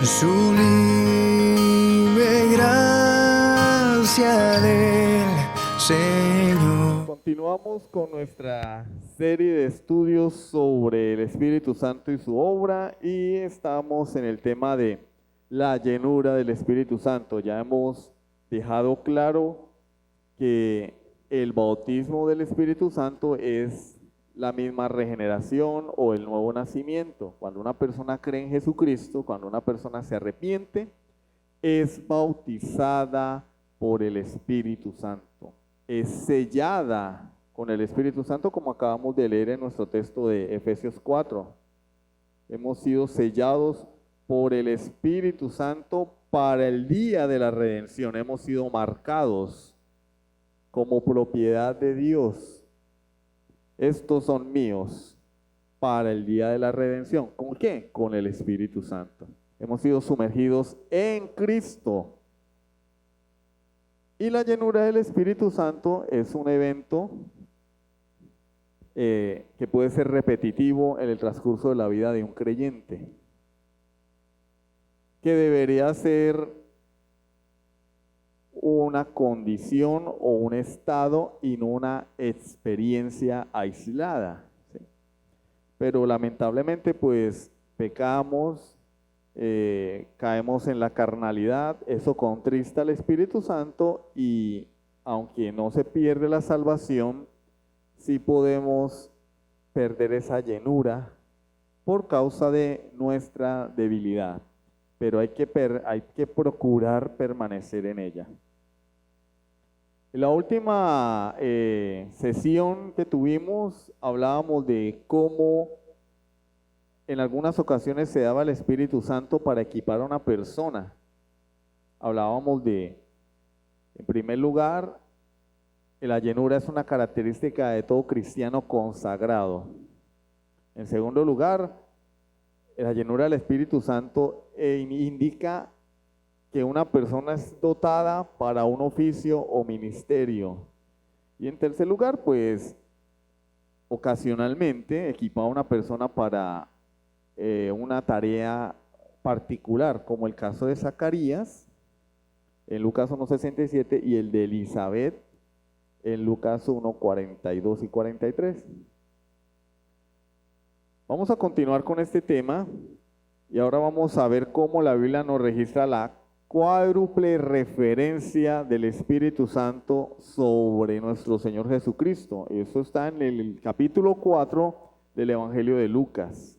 sublime gracia del Señor. Continuamos con nuestra serie de estudios sobre el Espíritu Santo y su obra, y estamos en el tema de la llenura del Espíritu Santo. Ya hemos dejado claro que el bautismo del Espíritu Santo es la misma regeneración o el nuevo nacimiento. Cuando una persona cree en Jesucristo, cuando una persona se arrepiente, es bautizada por el Espíritu Santo. Es sellada con el Espíritu Santo, como acabamos de leer en nuestro texto de Efesios 4. Hemos sido sellados por el Espíritu Santo para el día de la redención. Hemos sido marcados como propiedad de Dios. Estos son míos para el día de la redención. ¿Con qué? Con el Espíritu Santo. Hemos sido sumergidos en Cristo. Y la llenura del Espíritu Santo es un evento que puede ser repetitivo en el transcurso de la vida de un creyente, que debería ser una condición o un estado y no una experiencia aislada, ¿sí? Pero lamentablemente pues pecamos, caemos en la carnalidad, eso contrista al Espíritu Santo, y aunque no se pierde la salvación, sí podemos perder esa llenura por causa de nuestra debilidad, pero hay que procurar permanecer en ella. En la última sesión que tuvimos hablábamos de cómo en algunas ocasiones se daba el Espíritu Santo para equipar a una persona. Hablábamos de, en primer lugar, la llenura es una característica de todo cristiano consagrado. En segundo lugar, la llenura del Espíritu Santo indica que una persona es dotada para un oficio o ministerio. Y en tercer lugar, pues, ocasionalmente equipa a una persona para una tarea particular, como el caso de Zacarías en Lucas 1:67 y el de Elizabeth en Lucas 1:42 y 43. Vamos a continuar con este tema y ahora vamos a ver cómo la Biblia nos registra la cuádruple referencia del Espíritu Santo sobre nuestro Señor Jesucristo. Eso está en el capítulo 4 del Evangelio de Lucas.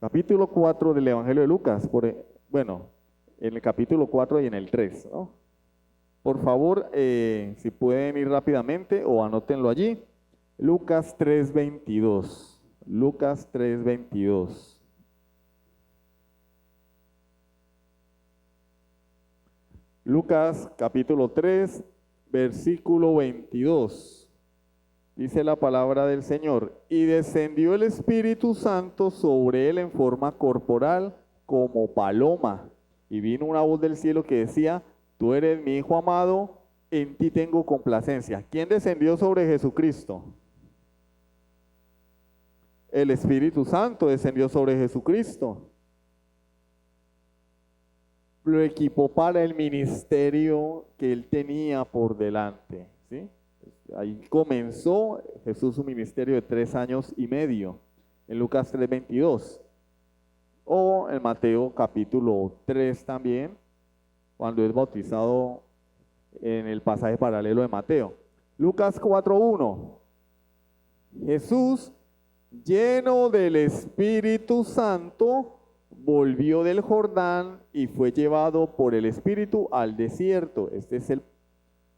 Capítulo 4 del Evangelio de Lucas, en el capítulo 4 y en el 3, ¿no? Por favor, si pueden ir rápidamente o anótenlo allí. Lucas 3:22. Lucas 3:22. Lucas capítulo 3, versículo 22. Dice la palabra del Señor: y descendió el Espíritu Santo sobre él en forma corporal como paloma, y vino una voz del cielo que decía: tú eres mi Hijo amado, en ti tengo complacencia. ¿Quién descendió sobre Jesucristo? El Espíritu Santo descendió sobre Jesucristo. Lo equipó para el ministerio que él tenía por delante, ¿sí? Ahí comenzó Jesús su ministerio de 3 años y medio, en Lucas 3:22. O en Mateo capítulo 3 también, cuando es bautizado en el pasaje paralelo de Mateo. Lucas 4:1. Jesús, lleno del Espíritu Santo, volvió del Jordán y fue llevado por el Espíritu al desierto. Este es el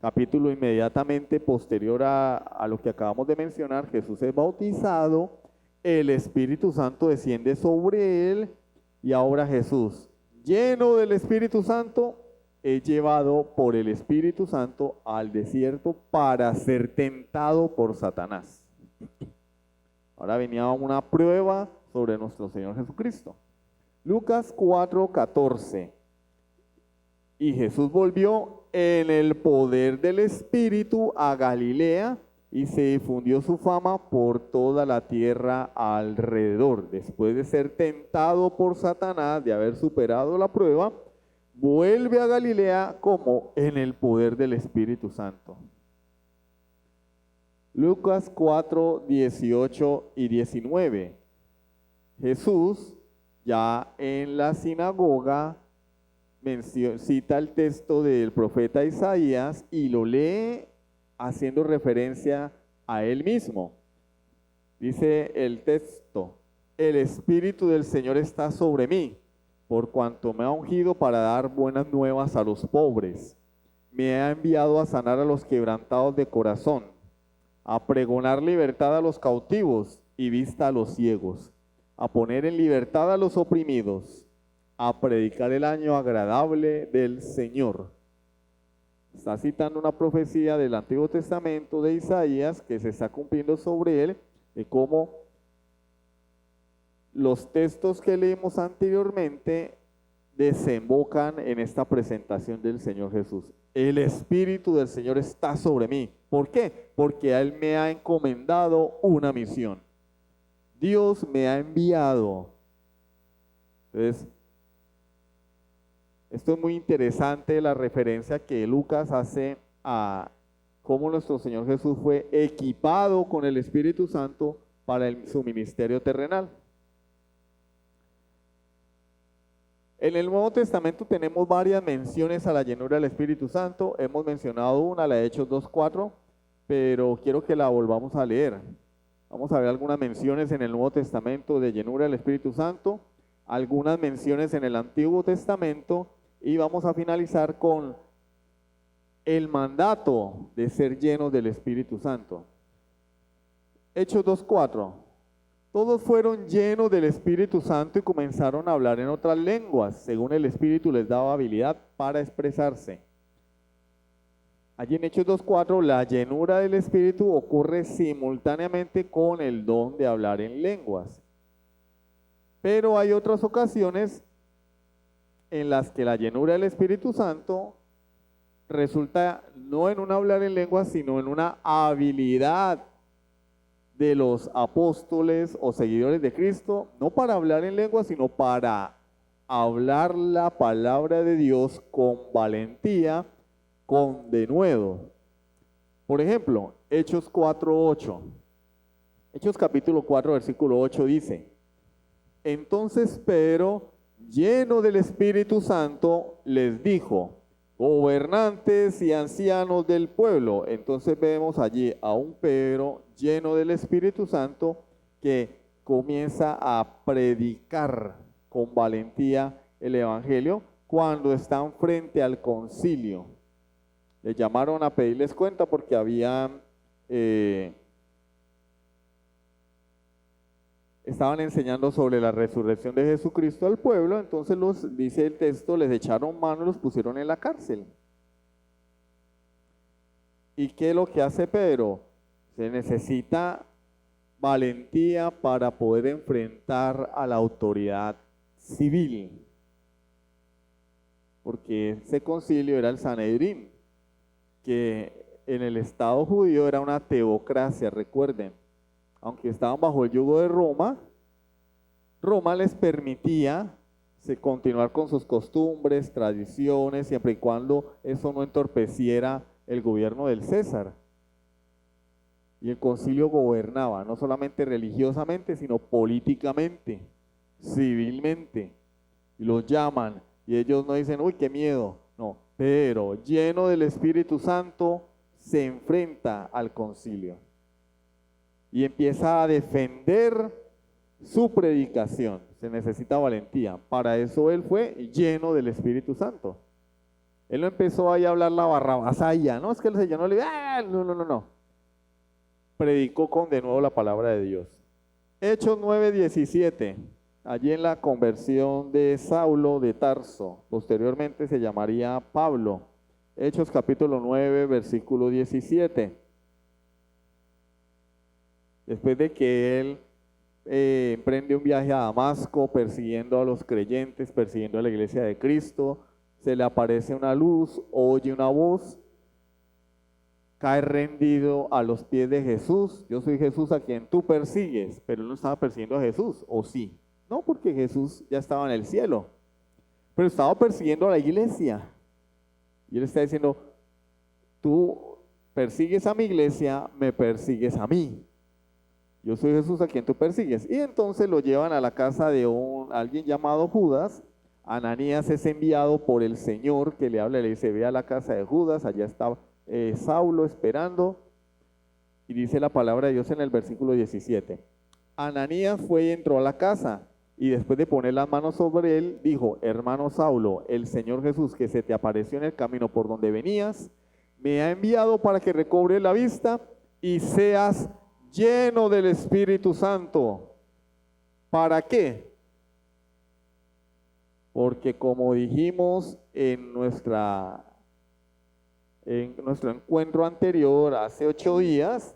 capítulo inmediatamente posterior a lo que acabamos de mencionar. Jesús es bautizado, el Espíritu Santo desciende sobre él, y ahora Jesús, lleno del Espíritu Santo, es llevado por el Espíritu Santo al desierto para ser tentado por Satanás. Ahora venía una prueba sobre nuestro Señor Jesucristo. Lucas 4:14. Y Jesús volvió en el poder del Espíritu a Galilea, y se difundió su fama por toda la tierra alrededor. Después de ser tentado por Satanás, de haber superado la prueba, vuelve a Galilea como en el poder del Espíritu Santo. Lucas 4, 18 y 19. Jesús, ya en la sinagoga, cita el texto del profeta Isaías y lo lee haciendo referencia a él mismo. Dice el texto: el Espíritu del Señor está sobre mí, por cuanto me ha ungido para dar buenas nuevas a los pobres. Me ha enviado a sanar a los quebrantados de corazón, a pregonar libertad a los cautivos y vista a los ciegos, a poner en libertad a los oprimidos, a predicar el año agradable del Señor. Está citando una profecía del Antiguo Testamento de Isaías que se está cumpliendo sobre él, de cómo los textos que leímos anteriormente desembocan en esta presentación del Señor Jesús. El Espíritu del Señor está sobre mí. ¿Por qué? Porque a Él me ha encomendado una misión. Dios me ha enviado. Entonces, esto es muy interesante, la referencia que Lucas hace a cómo nuestro Señor Jesús fue equipado con el Espíritu Santo para su ministerio terrenal. En el Nuevo Testamento tenemos varias menciones a la llenura del Espíritu Santo. Hemos mencionado una, la de Hechos 2:4, pero quiero que la volvamos a leer. Vamos a ver algunas menciones en el Nuevo Testamento de llenura del Espíritu Santo, algunas menciones en el Antiguo Testamento, y vamos a finalizar con el mandato de ser llenos del Espíritu Santo. Hechos 2:4. Todos fueron llenos del Espíritu Santo y comenzaron a hablar en otras lenguas, según el Espíritu les daba habilidad para expresarse. Allí en Hechos 2:4, la llenura del Espíritu ocurre simultáneamente con el don de hablar en lenguas. Pero hay otras ocasiones en las que la llenura del Espíritu Santo resulta no en un hablar en lenguas, sino en una habilidad de los apóstoles o seguidores de Cristo, no para hablar en lenguas, sino para hablar la palabra de Dios con valentía, con denuedo. Por ejemplo, Hechos 4:8. Hechos capítulo 4, versículo 8 dice: entonces Pedro, lleno del Espíritu Santo, les dijo: gobernantes y ancianos del pueblo. Entonces vemos allí a un Pedro lleno del Espíritu Santo que comienza a predicar con valentía el Evangelio cuando están frente al concilio. Le llamaron a pedirles cuenta porque habían estaban enseñando sobre la resurrección de Jesucristo al pueblo. Entonces dice el texto, les echaron mano y los pusieron en la cárcel. ¿Y qué es lo que hace Pedro? Se necesita valentía para poder enfrentar a la autoridad civil, porque ese concilio era el Sanedrín, que en el Estado judío era una teocracia, recuerden. Aunque estaban bajo el yugo de Roma, Roma les permitía continuar con sus costumbres, tradiciones, siempre y cuando eso no entorpeciera el gobierno del César. Y el concilio gobernaba, no solamente religiosamente, sino políticamente, civilmente. Y los llaman, y ellos no dicen, uy, qué miedo, no. Pero lleno del Espíritu Santo, se enfrenta al concilio y empieza a defender su predicación. Se necesita valentía. Para eso él fue lleno del Espíritu Santo. Él no empezó ahí a hablar la barrabasaya, no es que el Señor no le diga, no. Predicó con de nuevo la palabra de Dios. Hechos 9:17, allí en la conversión de Saulo de Tarso, posteriormente se llamaría Pablo. Hechos capítulo 9, versículo 17. Después de que él emprende un viaje a Damasco persiguiendo a los creyentes, persiguiendo a la iglesia de Cristo, se le aparece una luz, oye una voz, cae rendido a los pies de Jesús. Yo soy Jesús a quien tú persigues, pero él no estaba persiguiendo a Jesús, ¿o sí? No, porque Jesús ya estaba en el cielo, pero estaba persiguiendo a la iglesia. Y él está diciendo, tú persigues a mi iglesia, me persigues a mí. Yo soy Jesús a quien tú persigues. Y entonces lo llevan a la casa de alguien llamado Judas. Ananías es enviado por el Señor que le habla y le dice, ve a la casa de Judas, allá está Saulo esperando. Y dice la palabra de Dios en el versículo 17. Ananías fue y entró a la casa y después de poner las manos sobre él, dijo, hermano Saulo, el Señor Jesús que se te apareció en el camino por donde venías, me ha enviado para que recobres la vista y seas lleno del Espíritu Santo. ¿Para qué? Porque como dijimos en nuestro encuentro anterior, hace 8 días,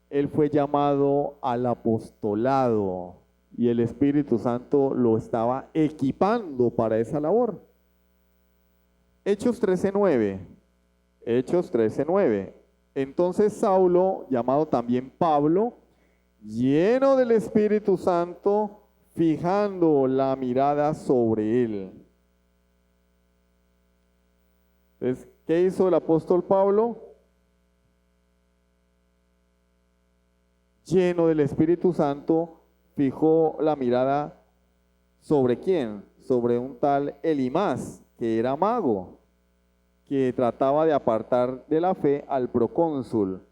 él fue llamado al apostolado y el Espíritu Santo lo estaba equipando para esa labor. Hechos 13:9. Hechos 13:9. Entonces Saulo, llamado también Pablo, lleno del Espíritu Santo, fijando la mirada sobre él. Entonces, ¿qué hizo el apóstol Pablo? Lleno del Espíritu Santo, fijó la mirada ¿sobre quién? Sobre un tal Elimás, que era mago, que trataba de apartar de la fe al procónsul.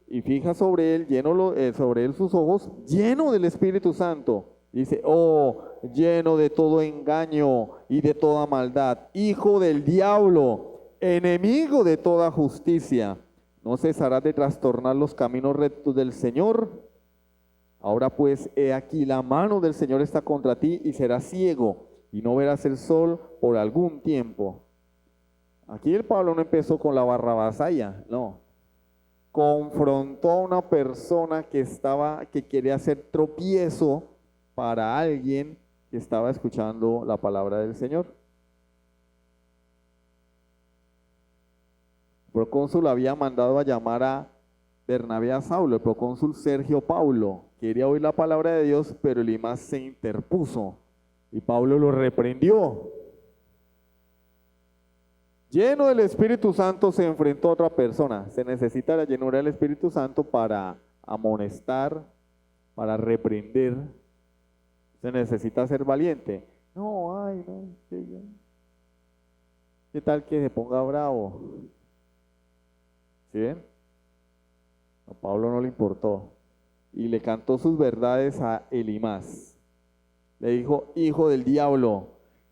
Y fija sobre él, sobre él sus ojos, lleno del Espíritu Santo. Dice, oh, lleno de todo engaño y de toda maldad, hijo del diablo, enemigo de toda justicia. ¿No cesarás de trastornar los caminos rectos del Señor? Ahora pues, he aquí la mano del Señor está contra ti y serás ciego y no verás el sol por algún tiempo. Aquí el Pablo no empezó con la barrabasaya, no. Confrontó a una persona que quería hacer tropiezo para alguien que estaba escuchando la palabra del Señor. El procónsul había mandado a llamar a Bernabé a Saulo. El procónsul Sergio Paulo quería oír la palabra de Dios, pero Elimás se interpuso y Pablo lo reprendió. Lleno del Espíritu Santo se enfrentó a otra persona. Se necesita la llenura del Espíritu Santo para amonestar, para reprender. Se necesita ser valiente. No, ay, no. ¿Qué tal que se ponga bravo? ¿Sí ven? A Pablo no le importó. Y le cantó sus verdades a Elimás. Le dijo, hijo del diablo,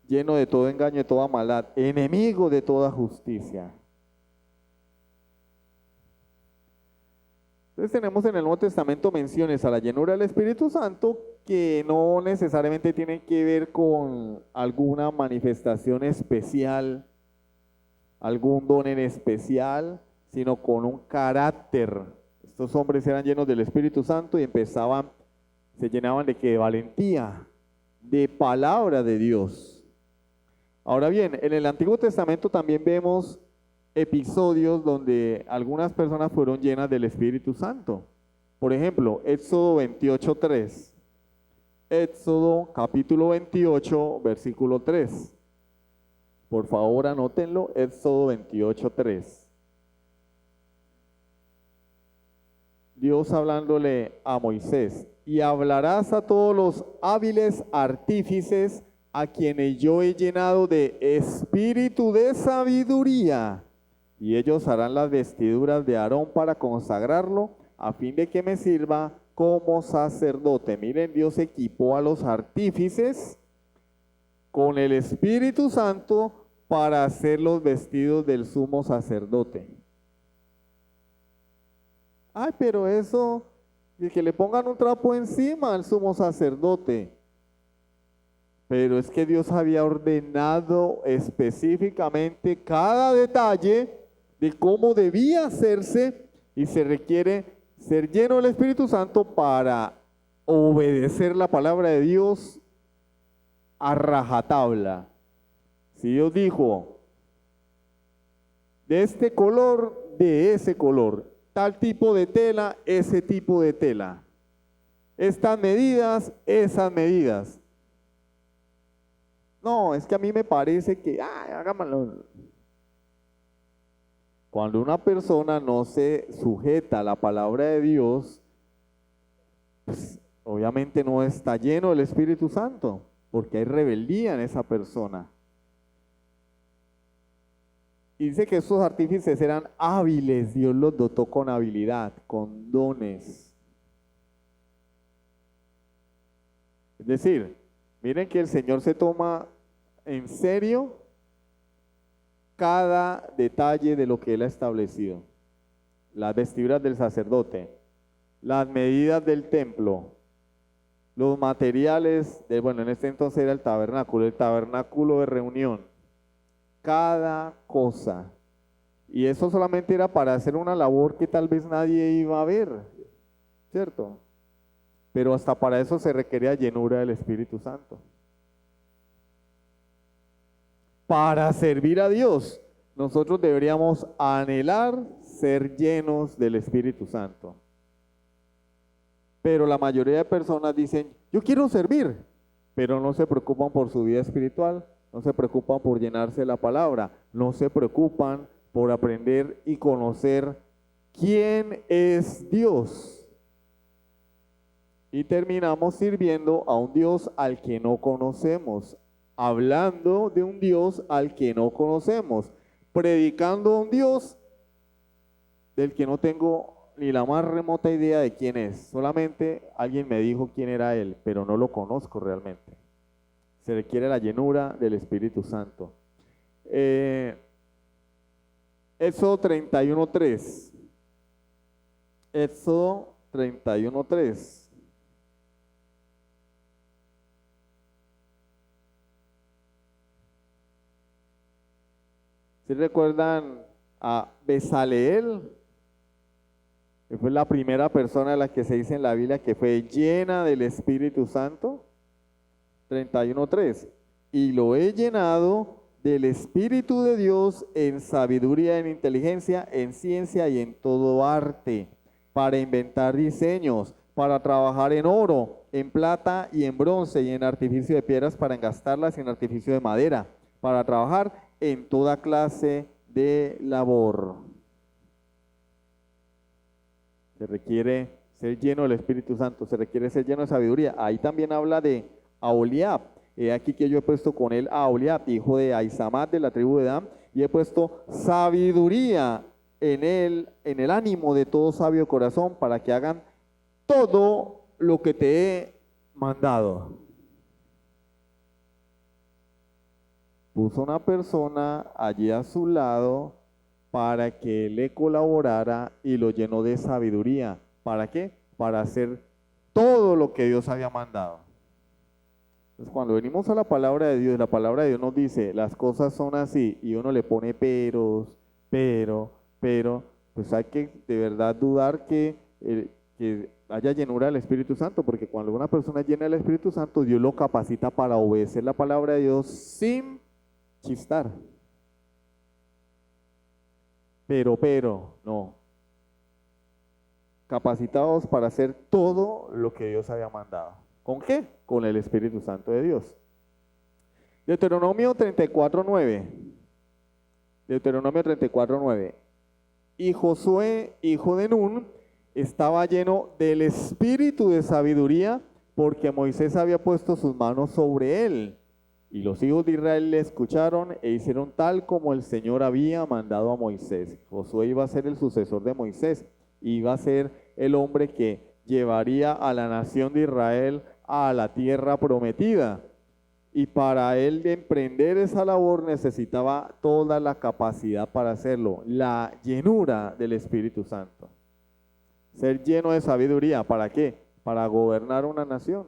lleno de todo engaño y de toda maldad, enemigo de toda justicia. Entonces tenemos en el Nuevo Testamento menciones a la llenura del Espíritu Santo que no necesariamente tienen que ver con alguna manifestación especial, algún don en especial, sino con un carácter. Estos hombres eran llenos del Espíritu Santo y se llenaban de qué? De valentía, de palabra de Dios. Ahora bien, en el Antiguo Testamento también vemos episodios donde algunas personas fueron llenas del Espíritu Santo. Por ejemplo, Éxodo 28:3. Éxodo capítulo 28, versículo 3. Por favor, anótenlo, Éxodo 28:3. Dios hablándole a Moisés, y hablarás a todos los hábiles artífices a quienes yo he llenado de espíritu de sabiduría, y ellos harán las vestiduras de Aarón para consagrarlo, a fin de que me sirva como sacerdote. Miren, Dios equipó a los artífices con el Espíritu Santo para hacer los vestidos del sumo sacerdote. Ay, pero eso, de que le pongan un trapo encima al sumo sacerdote. Pero es que Dios había ordenado específicamente cada detalle de cómo debía hacerse y se requiere ser lleno del Espíritu Santo para obedecer la palabra de Dios a rajatabla. Si Dios dijo, de este color de ese color. Tal tipo de tela, ese tipo de tela. Estas medidas, esas medidas. No, es que a mí me parece que, hágamelo. Cuando una persona no se sujeta a la palabra de Dios, pues, obviamente no está lleno del Espíritu Santo, porque hay rebeldía en esa persona. Y dice que esos artífices eran hábiles, Dios los dotó con habilidad, con dones. Es decir, miren que el Señor se toma en serio cada detalle de lo que Él ha establecido. Las vestiduras del sacerdote, las medidas del templo, los materiales, bueno, en este entonces era el tabernáculo de reunión, cada cosa. Y eso solamente era para hacer una labor que tal vez nadie iba a ver, ¿cierto? Pero hasta para eso se requería llenura del Espíritu Santo. Para servir a Dios, nosotros deberíamos anhelar ser llenos del Espíritu Santo. Pero la mayoría de personas dicen, yo quiero servir, pero no se preocupan por su vida espiritual, no se preocupan por llenarse de la palabra, no se preocupan por aprender y conocer quién es Dios. Y terminamos sirviendo a un Dios al que no conocemos, hablando de un Dios al que no conocemos, predicando a un Dios del que no tengo ni la más remota idea de quién es. Solamente alguien me dijo quién era Él, pero no lo conozco realmente. Se requiere la llenura del Espíritu Santo. Éxodo 31:3. Éxodo 31:3. ¿Sí recuerdan a Bezaleel? Que fue la primera persona a la que se dice en la Biblia que fue llena del Espíritu Santo. 31:3. Y lo he llenado del Espíritu de Dios en sabiduría, en inteligencia, en ciencia y en todo arte, para inventar diseños, para trabajar en oro, en plata y en bronce y en artificio de piedras para engastarlas y en artificio de madera, para trabajar en toda clase de labor. Se requiere ser lleno del Espíritu Santo, se requiere ser lleno de sabiduría. Ahí también habla de Aholiab. Aquí que yo he puesto con él a Aholiab, hijo de Ahisamad de la tribu de Dan, y he puesto sabiduría en el ánimo de todo sabio corazón, para que hagan todo lo que te he mandado. Puso una persona allí a su lado para que le colaborara y lo llenó de sabiduría. ¿Para qué? Para hacer todo lo que Dios había mandado. Entonces, cuando venimos a la palabra de Dios, la palabra de Dios nos dice, las cosas son así, y uno le pone peros, pero, pues hay que de verdad dudar que haya llenura del Espíritu Santo, porque cuando una persona es llena del Espíritu Santo, Dios lo capacita para obedecer la palabra de Dios sin chistar. Pero, no. Capacitados para hacer todo lo que Dios había mandado. ¿Con qué? Con el Espíritu Santo de Dios. Deuteronomio 34:9. Deuteronomio 34:9. Y Josué, hijo de Nun, estaba lleno del espíritu de sabiduría, porque Moisés había puesto sus manos sobre él. Y los hijos de Israel le escucharon e hicieron tal como el Señor había mandado a Moisés. Josué iba a ser el sucesor de Moisés, iba a ser el hombre que llevaría a la nación de Israel a la tierra prometida. Y para él de emprender esa labor necesitaba toda la capacidad para hacerlo, la llenura del Espíritu Santo. Ser lleno de sabiduría, ¿para qué? Para gobernar una nación,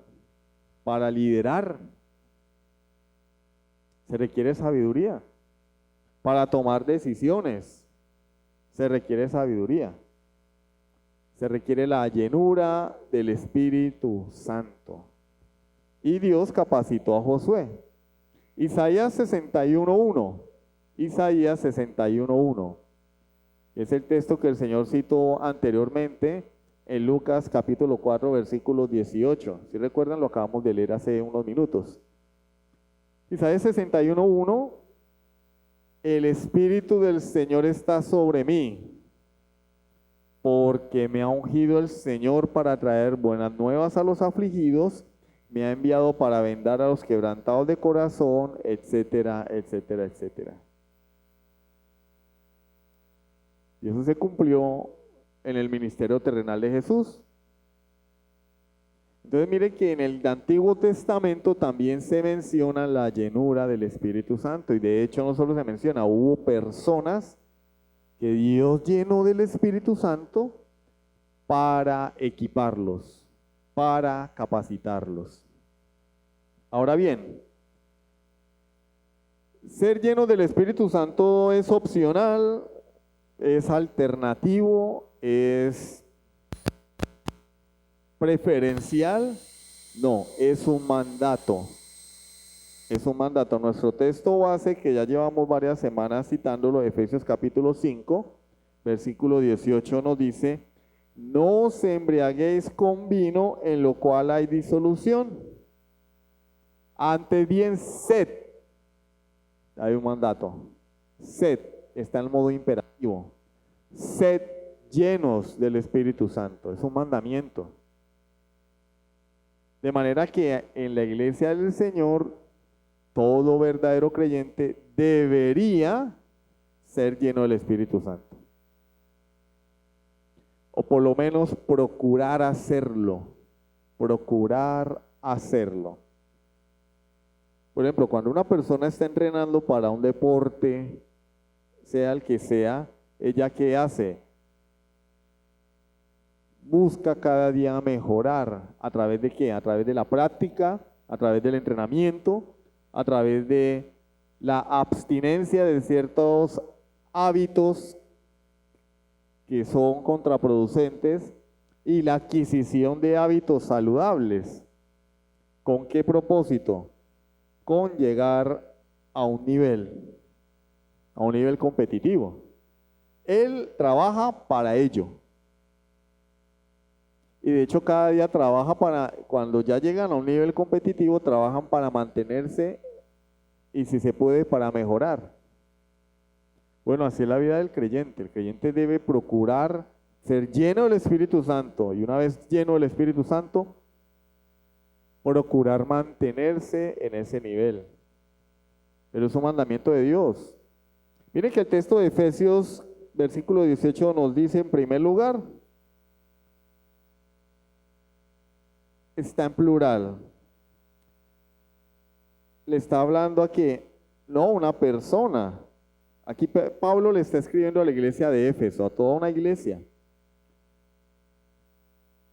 para liderar. Se requiere sabiduría. Para tomar decisiones, se requiere sabiduría. Se requiere la llenura del Espíritu Santo. Y Dios capacitó a Josué. Isaías 61:1. Isaías 61:1. Es el texto que el Señor citó anteriormente en Lucas capítulo 4, versículo 18. Si recuerdan, lo acabamos de leer hace unos minutos. Isaías 61:1, el Espíritu del Señor está sobre mí, porque me ha ungido el Señor para traer buenas nuevas a los afligidos, me ha enviado para vendar a los quebrantados de corazón, etcétera, etcétera, etcétera. Y eso se cumplió en el ministerio terrenal de Jesús. Entonces miren que en el Antiguo Testamento también se menciona la llenura del Espíritu Santo, y de hecho no solo se menciona, hubo personas que Dios llenó del Espíritu Santo para equiparlos, para capacitarlos. Ahora bien, ser lleno del Espíritu Santo es opcional, es alternativo, es preferencial. No, es un mandato. Es un mandato. Nuestro texto base, que ya llevamos varias semanas citándolo, Efesios capítulo 5, versículo 18, nos dice: no os embriaguéis con vino, en lo cual hay disolución. Antes bien, sed. Hay un mandato. Sed, está en modo imperativo. Sed llenos del Espíritu Santo. Es un mandamiento. De manera que en la iglesia del Señor, todo verdadero creyente debería ser lleno del Espíritu Santo. O por lo menos procurar hacerlo. Procurar hacerlo. Por ejemplo, cuando una persona está entrenando para un deporte, sea el que sea, ¿ella qué hace? Busca cada día mejorar. ¿A través de qué? A través de la práctica, a través del entrenamiento, a través de la abstinencia de ciertos hábitos que son contraproducentes y la adquisición de hábitos saludables. ¿Con qué propósito? Con llegar a un nivel competitivo. Él trabaja para ello. Y de hecho cada día trabaja para, cuando ya llegan a un nivel competitivo, trabajan para mantenerse y si se puede para mejorar. Bueno, así es la vida del creyente. El creyente debe procurar ser lleno del Espíritu Santo, y una vez lleno del Espíritu Santo, procurar mantenerse en ese nivel. Pero es un mandamiento de Dios. Miren que el texto de Efesios, versículo 18, nos dice en primer lugar, está en plural. Le está hablando a que, no una persona. Aquí Pablo le está escribiendo a la iglesia de Éfeso, a toda una iglesia.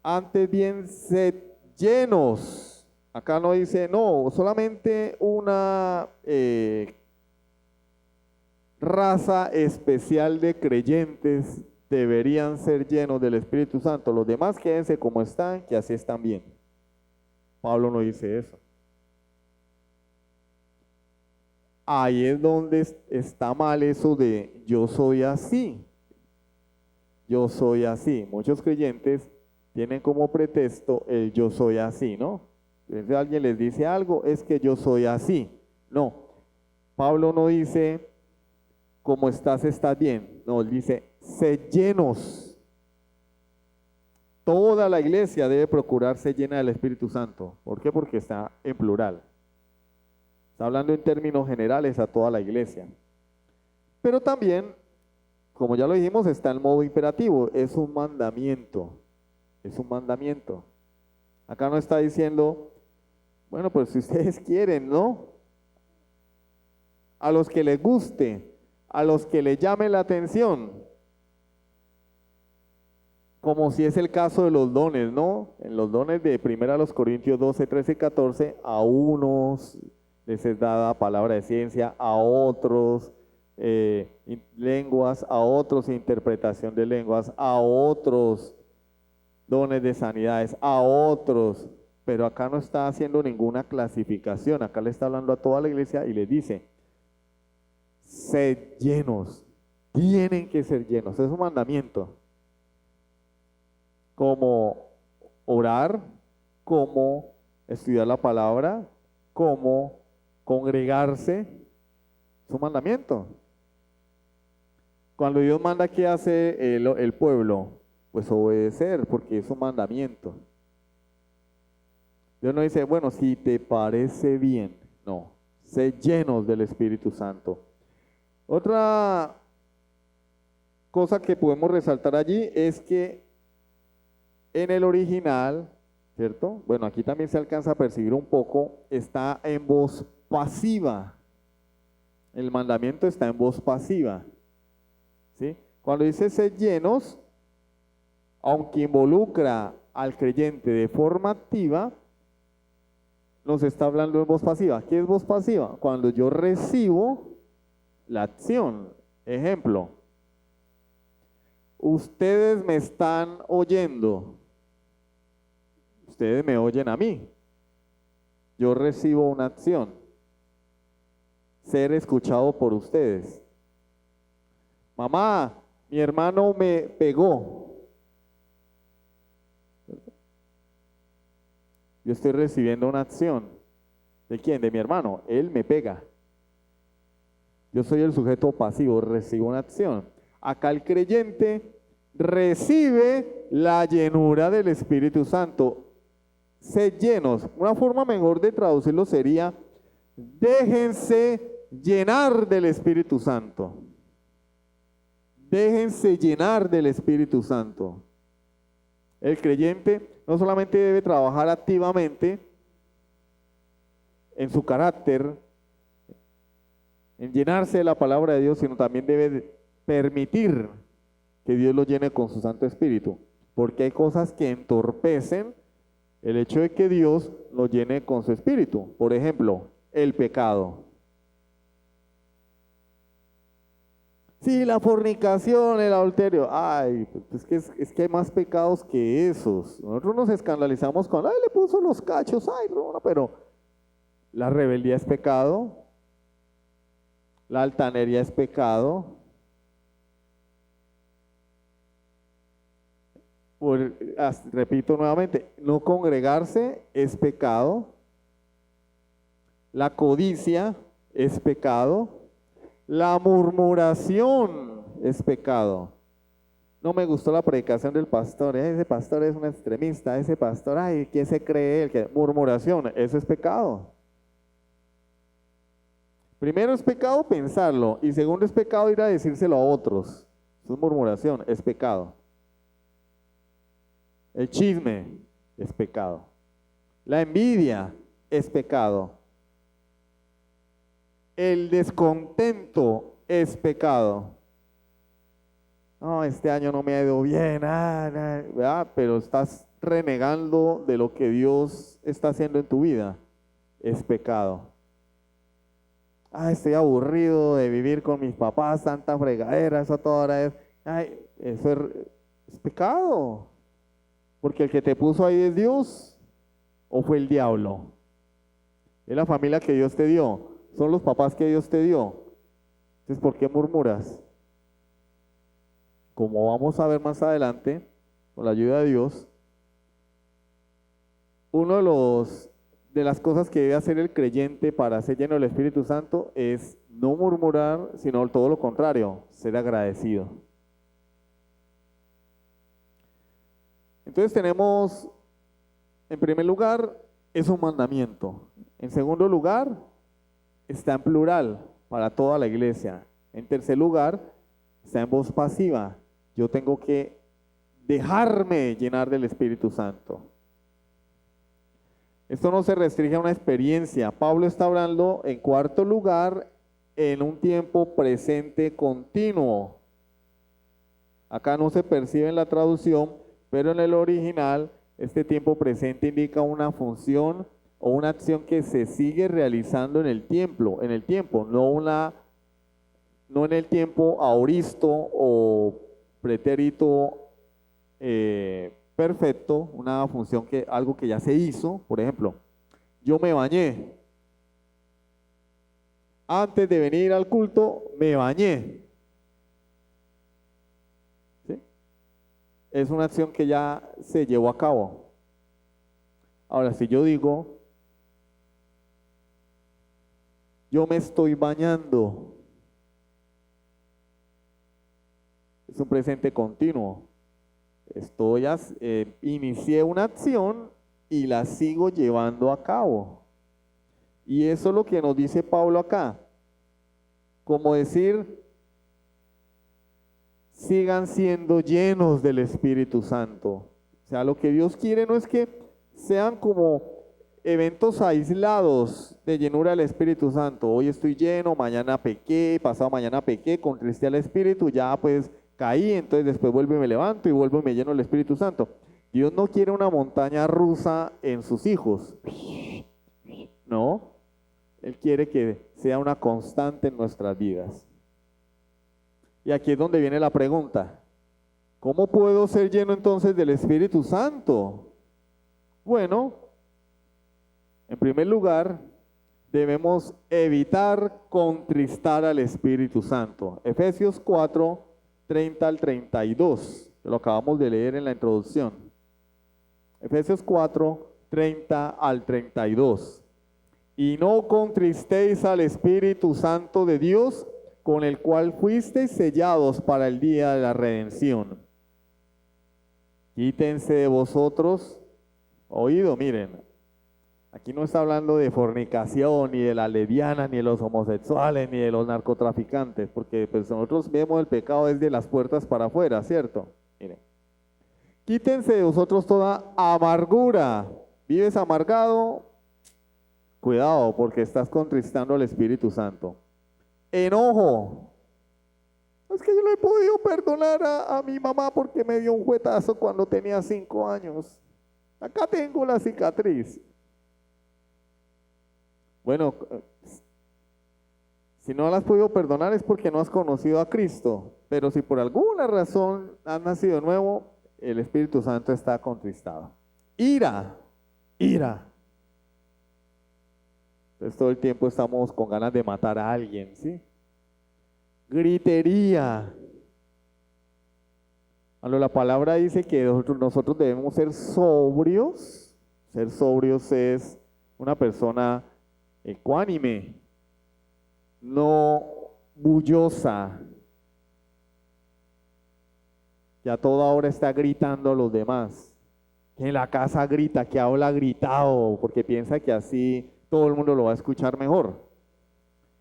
Antes bien, sed llenos. Acá no dice, no, solamente una raza especial de creyentes deberían ser llenos del Espíritu Santo. Los demás quédense como están, que así están bien. Pablo no dice eso. Ahí es donde está mal eso de yo soy así. Yo soy así. Muchos creyentes tienen como pretexto el yo soy así, ¿no? Si alguien les dice algo, es que yo soy así. No, Pablo no dice como estás bien. No, él dice sed llenos. Toda la iglesia debe procurar ser llena del Espíritu Santo. ¿Por qué? Porque está en plural. Está hablando en términos generales a toda la iglesia. Pero también, como ya lo dijimos, está en modo imperativo. Es un mandamiento. Es un mandamiento. Acá no está diciendo, bueno, pues si ustedes quieren, ¿no? A los que les guste, a los que les llame la atención. Como si es el caso de los dones, ¿no? En los dones de 1 Corintios 12, 13 y 14, a unos les es dada palabra de ciencia, a otros lenguas, a otros interpretación de lenguas, a otros dones de sanidades, a otros, pero acá no está haciendo ninguna clasificación. Acá le está hablando a toda la iglesia y les dice, sed llenos, tienen que ser llenos, es un mandamiento. Como orar, como estudiar la palabra, como congregarse, es un mandamiento. Cuando Dios manda, ¿qué hace el pueblo? Pues obedecer, porque es un mandamiento. Dios no dice, bueno, si te parece bien, no, sé llenos del Espíritu Santo. Otra cosa que podemos resaltar allí es que en el original, ¿cierto? Bueno, aquí también se alcanza a percibir un poco, está en voz pasiva. El mandamiento está en voz pasiva, ¿sí? Cuando dice ser llenos, aunque involucra al creyente de forma activa, nos está hablando en voz pasiva. ¿Qué es voz pasiva? Cuando yo recibo la acción. Ejemplo, ustedes me están oyendo, ustedes me oyen a mí, yo recibo una acción, ser escuchado por ustedes. Mamá, mi hermano me pegó. Yo estoy recibiendo una acción. ¿De quién? De mi hermano. Él me pega. Yo soy el sujeto pasivo, recibo una acción. Acá el creyente recibe la llenura del Espíritu Santo. Sed llenos. Una forma mejor de traducirlo sería, déjense llenar del Espíritu Santo. Déjense llenar del Espíritu Santo. El creyente no solamente debe trabajar activamente en su carácter, en llenarse de la palabra de Dios, sino también debe permitir que Dios lo llene con su Santo Espíritu, porque hay cosas que entorpecen el hecho de que Dios lo llene con su Espíritu. Por ejemplo, el pecado. Sí, la fornicación, el adulterio. Ay, pues es que hay más pecados que esos. Nosotros nos escandalizamos con, ay, le puso los cachos, ay, no, pero la rebeldía es pecado, la altanería es pecado, repito nuevamente, no congregarse es pecado, la codicia es pecado, la murmuración es pecado. No me gustó la predicación del pastor, ese pastor es un extremista, ese pastor, ay, ¿quién se cree él? Murmuración, eso es pecado. Primero es pecado pensarlo y segundo es pecado ir a decírselo a otros. Eso es murmuración, es pecado. El chisme es pecado. La envidia es pecado. El descontento es pecado. No, este año no me ha ido bien, ¿verdad? Pero estás renegando de lo que Dios está haciendo en tu vida. Es pecado. Estoy aburrido de vivir con mis papás, tanta fregadera, eso toda hora es. Eso es pecado. Porque el que te puso ahí es Dios o fue el diablo. Es la familia que Dios te dio, son los papás que Dios te dio. Entonces, ¿por qué murmuras? Como vamos a ver más adelante, con la ayuda de Dios, de las cosas que debe hacer el creyente para ser lleno del Espíritu Santo es no murmurar, sino todo lo contrario, ser agradecido. Entonces tenemos, en primer lugar, es un mandamiento. En segundo lugar, está en plural para toda la iglesia. En tercer lugar, está en voz pasiva. Yo tengo que dejarme llenar del Espíritu Santo. Esto no se restringe a una experiencia. Pablo está hablando, en cuarto lugar, en un tiempo presente continuo. Acá no se percibe en la traducción, pero en el original, este tiempo presente indica una función o una acción que se sigue realizando en el tiempo, no en el tiempo aoristo o pretérito perfecto, una función algo que ya se hizo. Por ejemplo, yo me bañé. Antes de venir al culto, me bañé. es una acción que ya se llevó a cabo. Ahora, si yo digo, yo me estoy bañando, es un presente continuo. Inicié una acción y la sigo llevando a cabo. Y eso es lo que nos dice Pablo acá. Como decir, sigan siendo llenos del Espíritu Santo. O sea, lo que Dios quiere no es que sean como eventos aislados de llenura del Espíritu Santo. Hoy estoy lleno, mañana pequé, pasado mañana pequé, contristé al Espíritu, ya pues caí, entonces después vuelvo y me levanto y vuelvo y me lleno del Espíritu Santo. Dios no quiere una montaña rusa en sus hijos. No, Él quiere que sea una constante en nuestras vidas. Y aquí es donde viene la pregunta. ¿Cómo puedo ser lleno entonces del Espíritu Santo? Bueno, en primer lugar, debemos evitar contristar al Espíritu Santo. Efesios 4, 30 al 32. Lo acabamos de leer en la introducción. Efesios 4, 30 al 32. Y no contristéis al Espíritu Santo de Dios, con el cual fuisteis sellados para el día de la redención. Quítense de vosotros, oído, miren, aquí no está hablando de fornicación, ni de la lesbiana, ni de los homosexuales, ni de los narcotraficantes, porque pues nosotros vemos el pecado desde las puertas para afuera, ¿cierto? Miren, quítense de vosotros toda amargura. ¿Vives amargado? Cuidado, porque estás contristando al Espíritu Santo. Enojo. Es que yo no he podido perdonar a mi mamá porque me dio un juetazo cuando tenía 5 años. Acá tengo la cicatriz. Bueno, si no la has podido perdonar es porque no has conocido a Cristo. Pero si por alguna razón has nacido de nuevo, el Espíritu Santo está contristado. Ira. Entonces todo el tiempo estamos con ganas de matar a alguien, ¿sí? Gritería. Cuando la palabra dice que nosotros debemos ser sobrios, ser sobrios es una persona ecuánime, no bullosa, que a toda hora está gritando a los demás, que en la casa grita, que habla gritado, porque piensa que así todo el mundo lo va a escuchar mejor.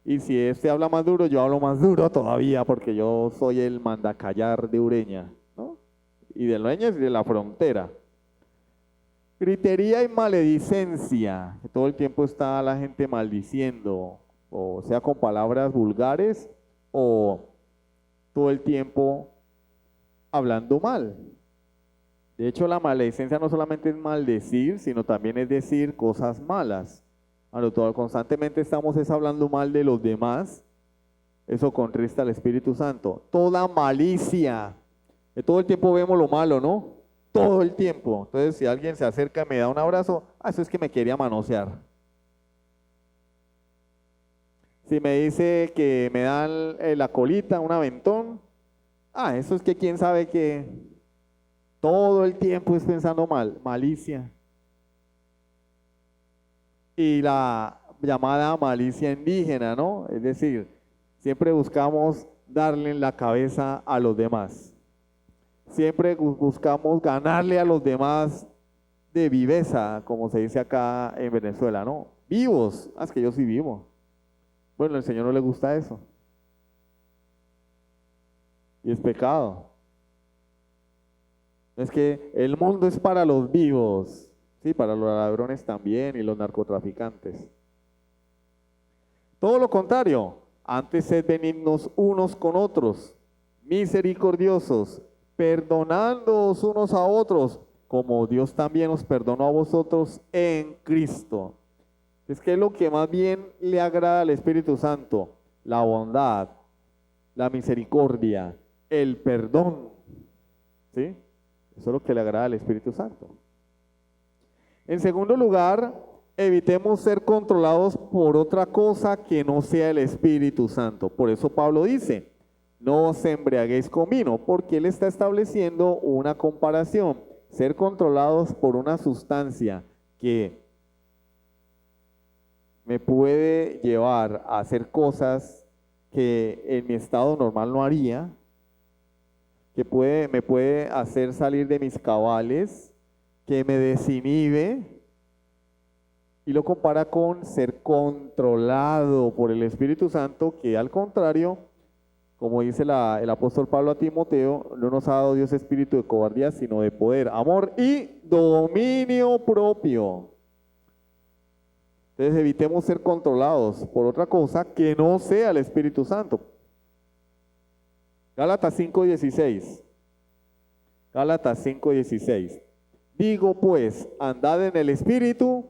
Y si este habla más duro, yo hablo más duro todavía, porque yo soy el mandacallar de Ureña, ¿no? Y de Ureña y de la frontera. Gritería y maledicencia, que todo el tiempo está la gente maldiciendo, o sea con palabras vulgares, o todo el tiempo hablando mal. De hecho, la maledicencia no solamente es maldecir, sino también es decir cosas malas. Cuando constantemente estamos hablando mal de los demás, eso contrista al Espíritu Santo. Toda malicia, que todo el tiempo vemos lo malo, ¿no? Todo el tiempo. Entonces, si alguien se acerca y me da un abrazo, eso es que me quería manosear. Si me dice que me dan la colita, un aventón, eso es que quién sabe que todo el tiempo es pensando mal, malicia. Y la llamada malicia indígena, ¿no? Es decir, siempre buscamos darle en la cabeza a los demás. Siempre buscamos ganarle a los demás de viveza, como se dice acá en Venezuela, ¿no? Vivos, es que yo sí vivo. Bueno, al Señor no le gusta eso. Y es pecado. Es que el mundo es para los vivos. Sí, para los ladrones también y los narcotraficantes. Todo lo contrario, antes sed benignos unos con otros, misericordiosos, perdonándoos unos a otros, como Dios también os perdonó a vosotros en Cristo. Es que es lo que más bien le agrada al Espíritu Santo, la bondad, la misericordia, el perdón. ¿Sí? Eso es lo que le agrada al Espíritu Santo. En segundo lugar, evitemos ser controlados por otra cosa que no sea el Espíritu Santo. Por eso Pablo dice, no os embriaguéis con vino, porque él está estableciendo una comparación. Ser controlados por una sustancia que me puede llevar a hacer cosas que en mi estado normal no haría, que me puede hacer salir de mis cabales, que me desinhibe, y lo compara con ser controlado por el Espíritu Santo, que al contrario, como dice el apóstol Pablo a Timoteo, no nos ha dado Dios espíritu de cobardía, sino de poder, amor y dominio propio. Entonces evitemos ser controlados por otra cosa que no sea el Espíritu Santo. Gálatas 5:16. Gálatas 5:16. Digo pues, andad en el Espíritu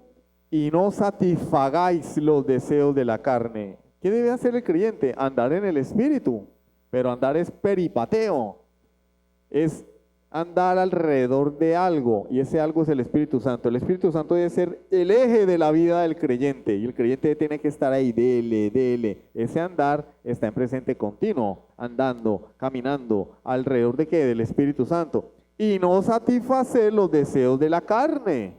y no satisfagáis los deseos de la carne. ¿Qué debe hacer el creyente? Andar en el Espíritu. Pero andar es peripateo. Es andar alrededor de algo, y ese algo es el Espíritu Santo. El Espíritu Santo debe ser el eje de la vida del creyente, y el creyente tiene que estar ahí, dele. Ese andar está en presente continuo, andando, caminando, alrededor de ¿qué? Del Espíritu Santo. Y no satisfacer los deseos de la carne.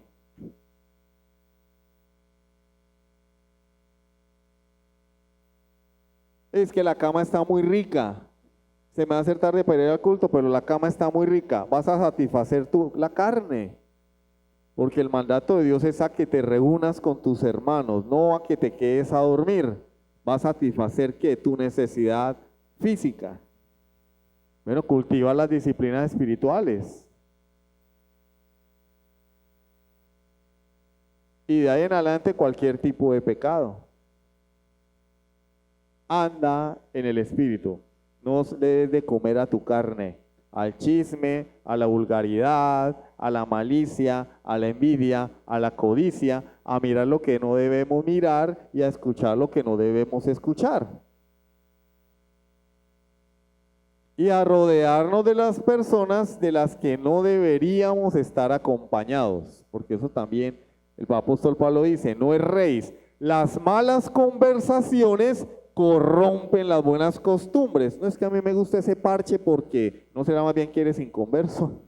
Es que la cama está muy rica. Se me va a hacer tarde para ir al culto, pero la cama está muy rica. Vas a satisfacer la carne. Porque el mandato de Dios es a que te reúnas con tus hermanos, no a que te quedes a dormir. Va a satisfacer ¿qué? Tu necesidad física. Bueno, cultiva las disciplinas espirituales. Y de ahí en adelante cualquier tipo de pecado. Anda en el Espíritu. No le des de comer a tu carne, al chisme, a la vulgaridad, a la malicia, a la envidia, a la codicia, a mirar lo que no debemos mirar y a escuchar lo que no debemos escuchar. Y a rodearnos de las personas de las que no deberíamos estar acompañados, porque eso también el apóstol Pablo dice, no erréis, las malas conversaciones corrompen las buenas costumbres. No es que a mí me guste ese parche porque no será más bien que eres inconverso.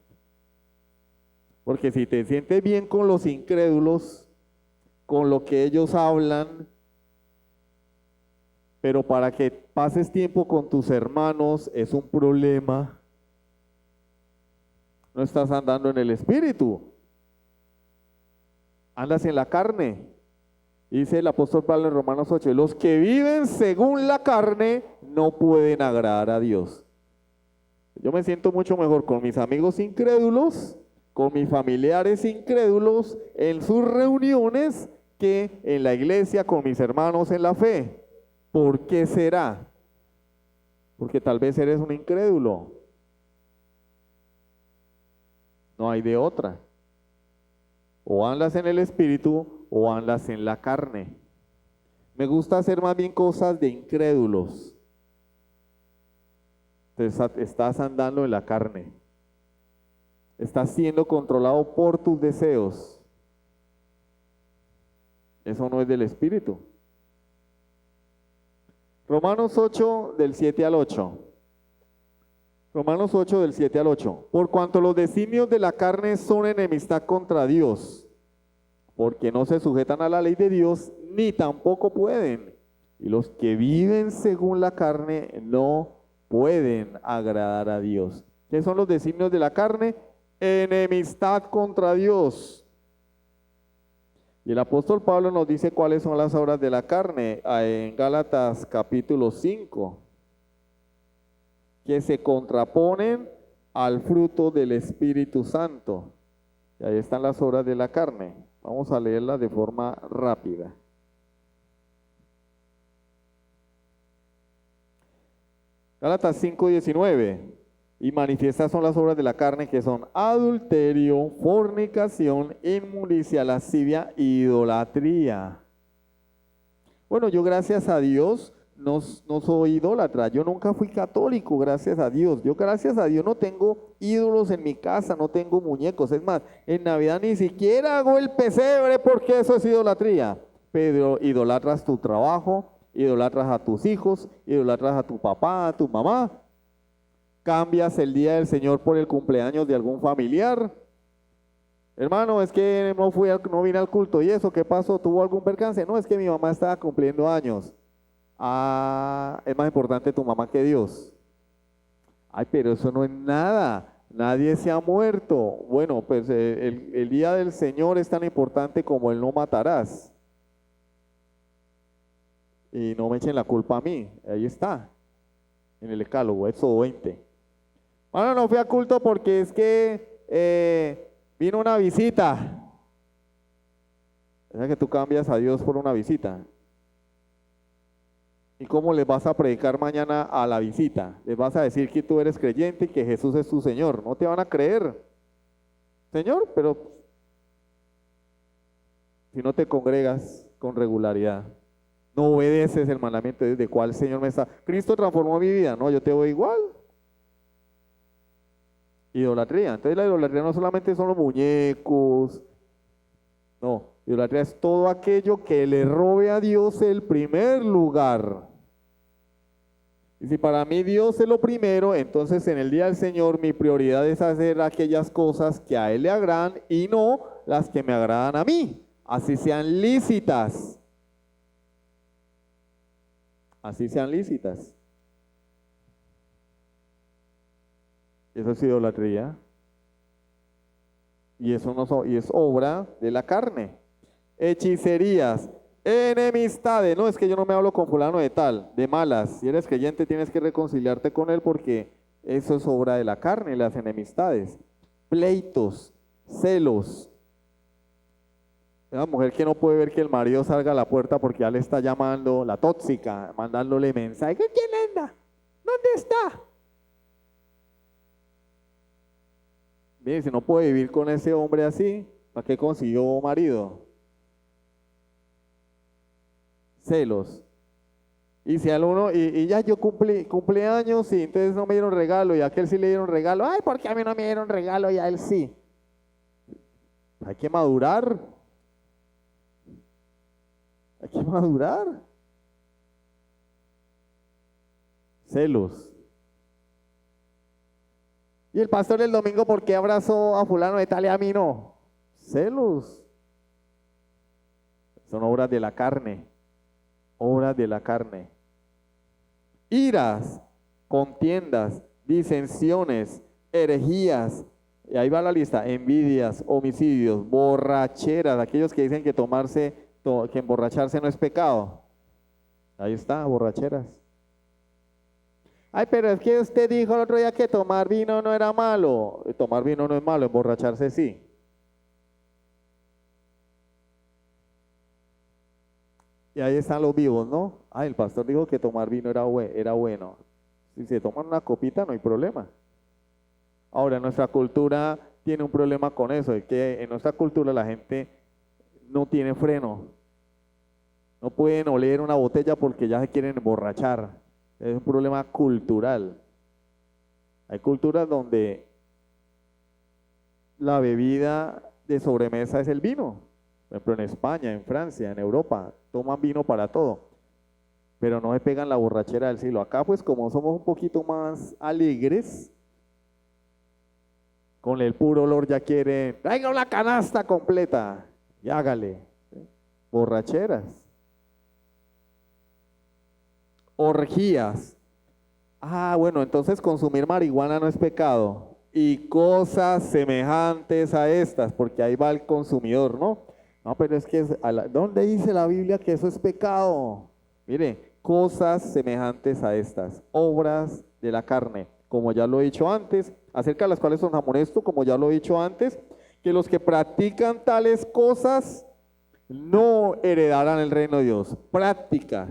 Porque si te sientes bien con los incrédulos, con lo que ellos hablan, pero para que pases tiempo con tus hermanos es un problema, no estás andando en el Espíritu, andas en la carne. Dice el apóstol Pablo en Romanos 8, los que viven según la carne no pueden agradar a Dios. Yo me siento mucho mejor con mis amigos incrédulos, con mis familiares incrédulos, en sus reuniones, que en la iglesia con mis hermanos en la fe. ¿Por qué será? Porque tal vez eres un incrédulo. No hay de otra. O andas en el Espíritu o andas en la carne. Me gusta hacer más bien cosas de incrédulos. Entonces estás andando en la carne. Estás siendo controlado por tus deseos. Eso no es del Espíritu. Romanos 8 del 7 al 8. Romanos 8 del 7 al 8. Por cuanto los designios de la carne son enemistad contra Dios, porque no se sujetan a la ley de Dios, ni tampoco pueden. Y los que viven según la carne no pueden agradar a Dios. ¿Qué son los designios de la carne? Enemistad contra Dios. Y el apóstol Pablo nos dice cuáles son las obras de la carne en Gálatas capítulo 5, que se contraponen al fruto del Espíritu Santo. Y ahí están las obras de la carne. Vamos a leerlas de forma rápida. Gálatas 5:19. Y manifiestas son las obras de la carne, que son adulterio, fornicación, inmundicia, lascivia, idolatría. Bueno, yo gracias a Dios no soy idólatra, yo nunca fui católico, gracias a Dios. Yo gracias a Dios no tengo ídolos en mi casa, no tengo muñecos. Es más, en Navidad ni siquiera hago el pesebre porque eso es idolatría. Pero idolatras tu trabajo, idolatras a tus hijos, idolatras a tu papá, a tu mamá. cambias el día del Señor por el cumpleaños de algún familiar. Hermano, es que no vine al culto. ¿Y eso qué pasó? ¿Tuvo algún percance? No, es que mi mamá estaba cumpliendo años. Ah, es más importante tu mamá que Dios. Ay, pero eso no es nada. Nadie se ha muerto. Bueno, pues el día del Señor es tan importante como el no matarás. Y no me echen la culpa a mí. Ahí está, en el decálogo, Éxodo 20. Bueno, no fui a culto porque es que vino una visita. O sea que tú cambias a Dios por una visita. ¿Y cómo les vas a predicar mañana a la visita? Les vas a decir que tú eres creyente y que Jesús es tu Señor. No te van a creer. Señor, pero si no te congregas con regularidad, no obedeces el mandamiento de cuál Señor me está. Cristo transformó mi vida. No, yo te voy igual. Idolatría. Entonces la idolatría no solamente son los muñecos. No, idolatría es todo aquello que le robe a Dios el primer lugar. Y si para mí Dios es lo primero, entonces en el día del Señor mi prioridad es hacer aquellas cosas que a Él le agradan y no las que me agradan a mí, así sean lícitas. Así sean lícitas. Eso es idolatría. Y eso no y es obra de la carne. Hechicerías, enemistades. No, es que yo no me hablo con fulano de tal, de malas. Si eres creyente tienes que reconciliarte con él porque eso es obra de la carne, las enemistades. Pleitos, celos. Una mujer que no puede ver que el marido salga a la puerta porque ya le está llamando, la tóxica, mandándole mensaje. ¿Quién anda? ¿Dónde está? Mire, si no puede vivir con ese hombre así, ¿para qué consiguió marido? Celos. Y si al uno, y ya yo cumplí años y entonces no me dieron regalo y a aquel sí le dieron regalo. Ay, ¿por qué a mí no me dieron regalo y a él sí? Hay que madurar. Hay que madurar. Celos. Y el pastor el domingo, ¿por qué abrazó a fulano de tal y a mí no? Celos. Son obras de la carne. Obras de la carne. Iras, contiendas, disensiones, herejías. Y ahí va la lista. Envidias, homicidios, borracheras. Aquellos que dicen que que emborracharse no es pecado. Ahí está, borracheras. Ay, pero es que usted dijo el otro día que tomar vino no era malo. Tomar vino no es malo, emborracharse sí. Y ahí están los vivos, ¿no? Ay, el pastor dijo que tomar vino era bueno. Si se toman una copita no hay problema. Ahora, nuestra cultura tiene un problema con eso, es que en nuestra cultura la gente no tiene freno. No pueden oler una botella porque ya se quieren emborrachar. Es un problema cultural. Hay culturas donde la bebida de sobremesa es el vino. Por ejemplo, en España, en Francia, en Europa, toman vino para todo. Pero no se pegan la borrachera del siglo. Acá, pues, como somos un poquito más alegres, con el puro olor ya quieren, traiga una canasta completa y hágale. ¿Sí? Borracheras. Orgías. Ah, bueno, entonces consumir marihuana no es pecado. Y cosas semejantes a estas, porque ahí va el consumidor, ¿no? No, pero es que, ¿dónde dice la Biblia que eso es pecado? Mire, cosas semejantes a estas, obras de la carne, como ya lo he dicho antes, acerca de las cuales os amonesto, como ya lo he dicho antes, que los que practican tales cosas no heredarán el reino de Dios. Prácticas.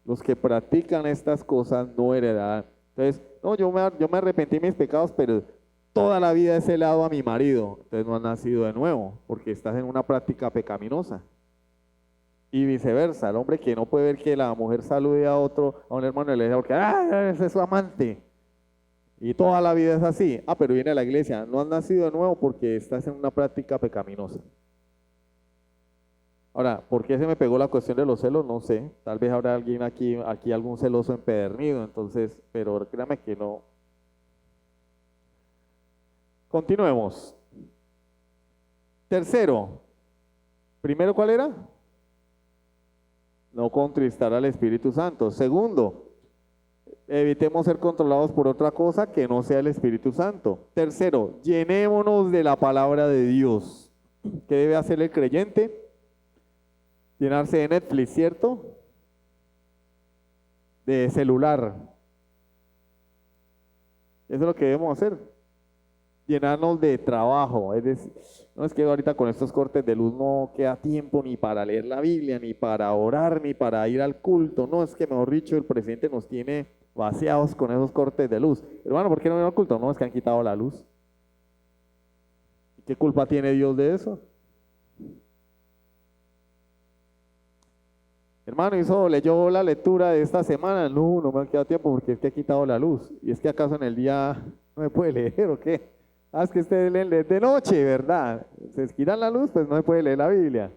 Los que practican estas cosas no heredarán. Entonces, no, yo me arrepentí de mis pecados, pero toda la vida he celado a mi marido. Entonces no has nacido de nuevo, porque estás en una práctica pecaminosa. Y viceversa, el hombre que no puede ver que la mujer salude a un hermano de la iglesia, porque ese es su amante. Y toda la vida es así. Ah, pero viene a la iglesia. No has nacido de nuevo porque estás en una práctica pecaminosa. Ahora, ¿por qué se me pegó la cuestión de los celos? No sé. Tal vez habrá alguien aquí algún celoso empedernido, entonces, pero créame que no. Continuemos. Tercero, primero, ¿cuál era? No contristar al Espíritu Santo. Segundo, evitemos ser controlados por otra cosa que no sea el Espíritu Santo. Tercero, llenémonos de la palabra de Dios. ¿Qué debe hacer el creyente? Llenarse de Netflix, ¿cierto? De celular. Eso es lo que debemos hacer. Llenarnos de trabajo. Es decir, no es que ahorita con estos cortes de luz no queda tiempo ni para leer la Biblia, ni para orar, ni para ir al culto. No, es que mejor dicho, el presidente nos tiene vaciados con esos cortes de luz. Hermano, ¿por qué no viene al culto? No, es que han quitado la luz. ¿Y qué culpa tiene Dios de eso? Hermano, leyó la lectura de esta semana. No, no me ha quedado tiempo porque es que ha quitado la luz. ¿Y es que acaso en el día no me puede leer o qué? Ah, es que usted lee de noche, ¿verdad? Se quitan la luz, pues no se puede leer la Biblia.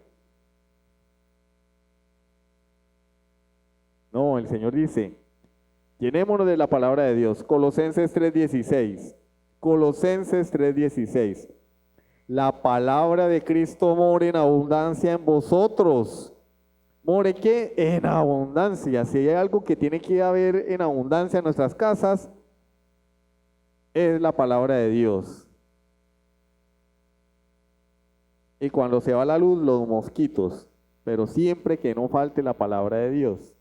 No, el Señor dice, llenémonos de la palabra de Dios. Colosenses 3:16. Colosenses 3:16. La palabra de Cristo mora en abundancia en vosotros. ¿More qué? En abundancia. Si hay algo que tiene que haber en abundancia en nuestras casas, es la palabra de Dios. Y cuando se va la luz, los mosquitos. Pero siempre que no falte la palabra de Dios.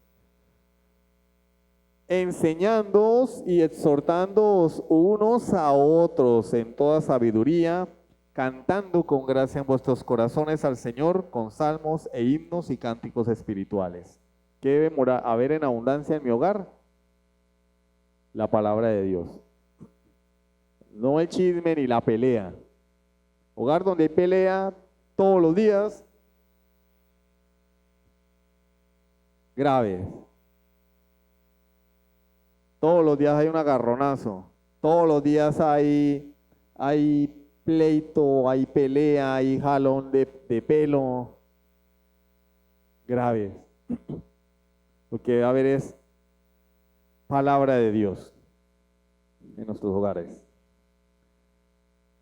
Enseñándoos y exhortándoos unos a otros en toda sabiduría, cantando con gracia en vuestros corazones al Señor con salmos e himnos y cánticos espirituales. ¿Qué debe haber en abundancia en mi hogar? La palabra de Dios. No el chisme ni la pelea. Hogar donde hay pelea todos los días, grave. Todos los días hay un agarronazo. Todos los días hay pleito, hay pelea, hay jalón de pelo. Grave. Lo que debe haber es palabra de Dios en nuestros hogares.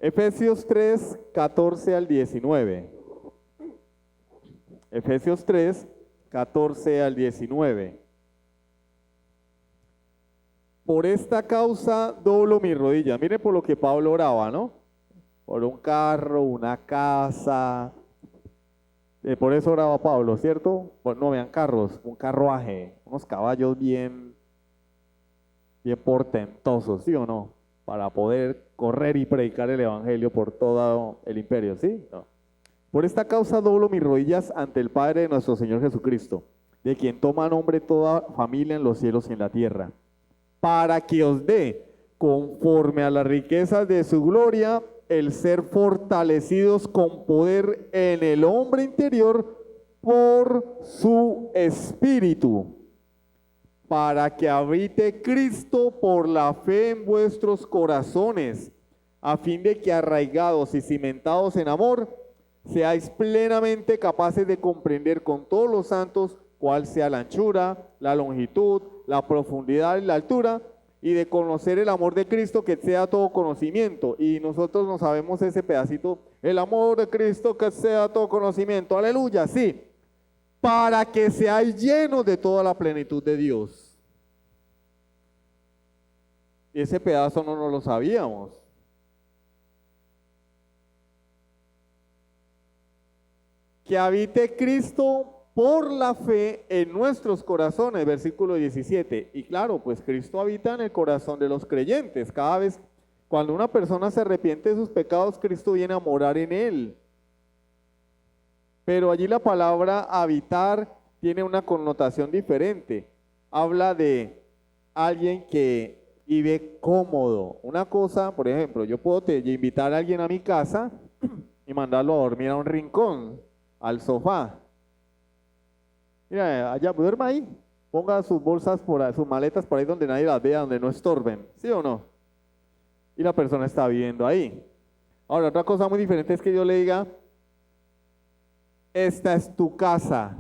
Efesios 3, 14 al 19. Efesios 3, 14 al 19. Por esta causa doblo mis rodillas. Miren por lo que Pablo oraba, ¿no? Por un carro, una casa. Por eso oraba Pablo, ¿cierto? Pues no vean carros, un carruaje, unos caballos bien portentosos, ¿sí o no? Para poder correr y predicar el evangelio por todo el imperio, ¿sí? No. Por esta causa doblo mis rodillas ante el Padre de nuestro Señor Jesucristo, de quien toma nombre toda familia en los cielos y en la tierra, para que os dé, conforme a las riquezas de su gloria, el ser fortalecidos con poder en el hombre interior por su espíritu, para que habite Cristo por la fe en vuestros corazones, a fin de que arraigados y cimentados en amor, seáis plenamente capaces de comprender con todos los santos cuál sea la anchura, la longitud, la profundidad y la altura, y de conocer el amor de Cristo que sea todo conocimiento. Y nosotros no sabemos ese pedacito, el amor de Cristo que sea todo conocimiento, aleluya, sí, para que seáis llenos de toda la plenitud de Dios. Y ese pedazo no nos lo sabíamos. Que habite Cristo por la fe en nuestros corazones, versículo 17. Y claro, pues Cristo habita en el corazón de los creyentes. Cada vez, cuando una persona se arrepiente de sus pecados, Cristo viene a morar en él. Pero allí la palabra habitar tiene una connotación diferente. Habla de alguien que vive cómodo. Una cosa, por ejemplo, yo puedo invitar a alguien a mi casa y mandarlo a dormir a un rincón, al sofá. Mira, allá, duerma ahí, ponga sus bolsas, sus maletas por ahí donde nadie las vea, donde no estorben, ¿sí o no? Y la persona está viviendo ahí. Ahora, otra cosa muy diferente es que yo le diga, esta es tu casa.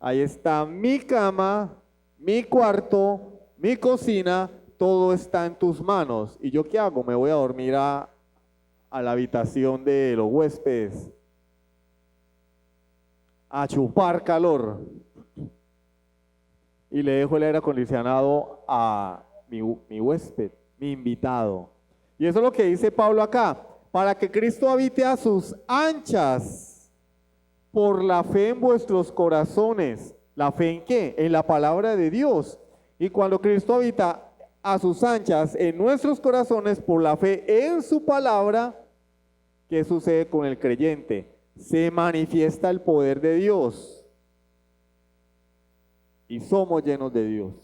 Ahí está mi cama, mi cuarto, mi cocina, todo está en tus manos. ¿Y yo qué hago? Me voy a dormir a la habitación de los huéspedes, a chupar calor. Y le dejo el aire acondicionado a mi huésped, mi invitado. Y eso es lo que dice Pablo acá. Para que Cristo habite a sus anchas por la fe en vuestros corazones. ¿La fe en qué? En la palabra de Dios. Y cuando Cristo habita a sus anchas en nuestros corazones por la fe en su palabra, ¿qué sucede con el creyente? Se manifiesta el poder de Dios. Y somos llenos de Dios.